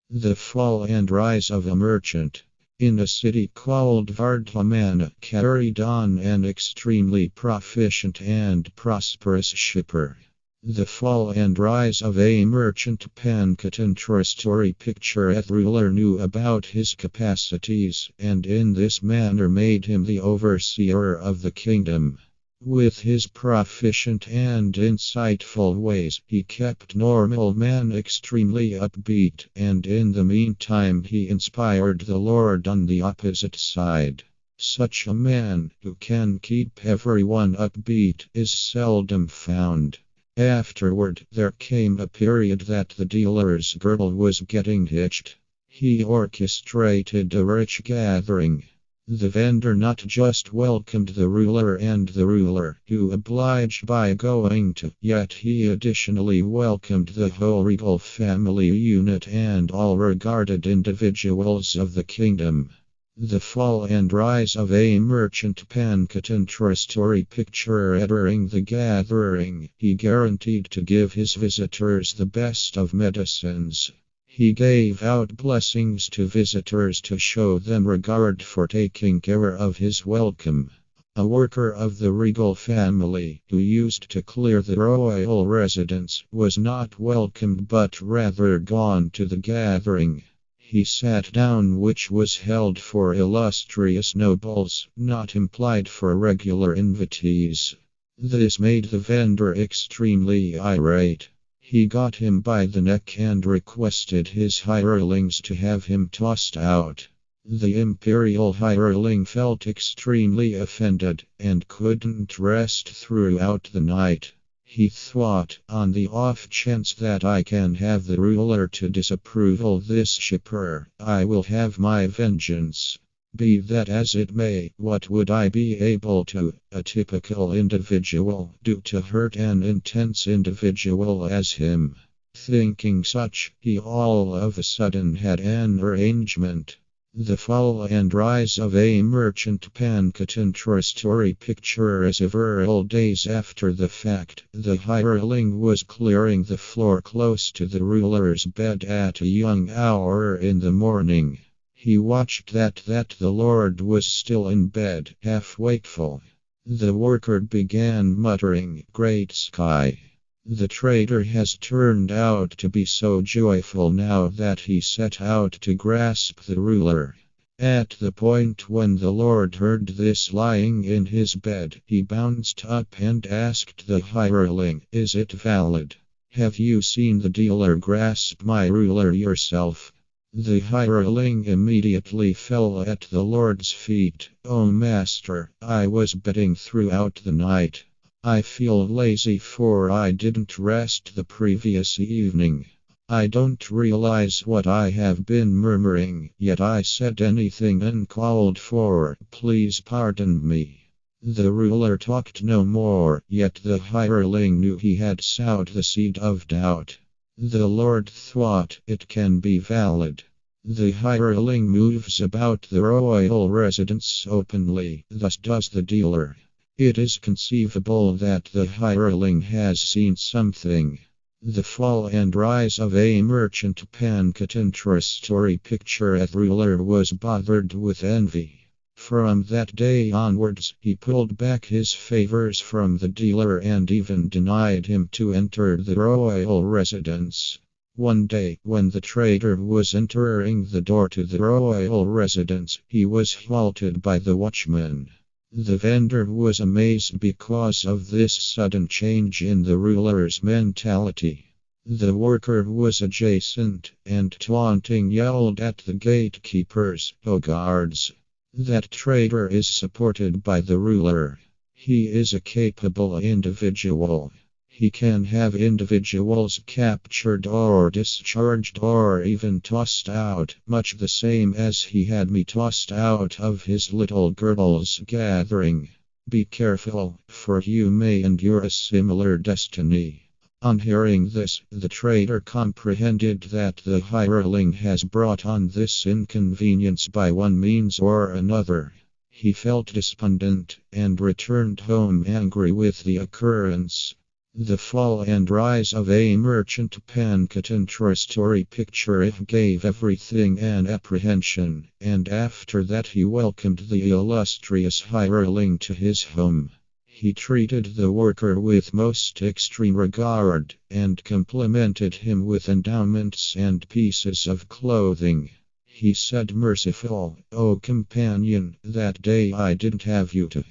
The Fall and Rise of a Merchant. In a city called Vardhamana carried on an extremely proficient and prosperous shipper. The Fall and Rise of a Merchant Pankatan story picture a ruler knew about his capacities and in this manner made him the overseer of the kingdom. With his proficient and insightful ways, he kept normal man extremely upbeat, and in the meantime he inspired the Lord on the opposite side. Such a man, who can keep everyone upbeat, is seldom found. Afterward, there came a period that the dealer's girl was getting hitched. He orchestrated a rich gathering. The vendor not just welcomed the ruler and the ruler, who obliged by going to, yet he additionally welcomed the whole regal family unit and all regarded individuals of the kingdom. The Fall and Rise of a Merchant Pankatan story picture during the gathering, he guaranteed to give his visitors the best of medicines. He gave out blessings to visitors to show them regard for taking care of his welcome. A worker of the regal family, who used to clear the royal residence, was not welcomed but rather gone to the gathering. He sat down, which was held for illustrious nobles, not implied for regular invitees. This made the vendor extremely irate. He got him by the neck and requested his hirelings to have him tossed out. The imperial hireling felt extremely offended and couldn't rest throughout the night. He thought, on the off chance that I can have the ruler to disapprove this shipper, I will have my vengeance. Be that as it may, what would I be able to, a typical individual, do to hurt an intense individual as him? Thinking such, he all of a sudden had an arrangement. The Fall and Rise of a Merchant Pankatan story picture several days after the fact. The hireling was clearing the floor close to the ruler's bed at a young hour in the morning. He watched that the Lord was still in bed, half wakeful. The worker began muttering, "Great sky! The trader has turned out to be so joyful now that he set out to grasp the ruler." At the point when the Lord heard this lying in his bed, he bounced up and asked the hireling, "Is it valid? Have you seen the dealer grasp my ruler yourself?" The hireling immediately fell at the Lord's feet. "Oh, Master, I was betting throughout the night. I feel lazy for I didn't rest the previous evening. I don't realize what I have been murmuring, yet I said anything uncalled for. Please pardon me." The ruler talked no more, yet the hireling knew he had sowed the seed of doubt. The Lord thought, "It can be valid." The hireling moves about the royal residence openly, thus does the dealer. It is conceivable that the hireling has seen something. The Fall and Rise of a Merchant Pankatan story picture a ruler was bothered with envy. From that day onwards, he pulled back his favors from the dealer and even denied him to enter the royal residence. One day, when the trader was entering the door to the royal residence, he was halted by the watchman. The vendor was amazed because of this sudden change in the ruler's mentality. The worker was adjacent and taunting yelled at the gatekeepers, "Oh guards! That trader is supported by the ruler. He is a capable individual. He can have individuals captured or discharged or even tossed out, much the same as he had me tossed out of his little girl's gathering. Be careful, for you may endure a similar destiny." On hearing this, the trader comprehended that the hireling has brought on this inconvenience by one means or another. He felt despondent and returned home angry with the occurrence. The fall and rise of a merchant Pancatantra story picture if gave everything an apprehension, and after that he welcomed the illustrious hireling to his home. He treated the worker with most extreme regard, and complimented him with endowments and pieces of clothing. He said, "Merciful, O companion, that day I didn't have you to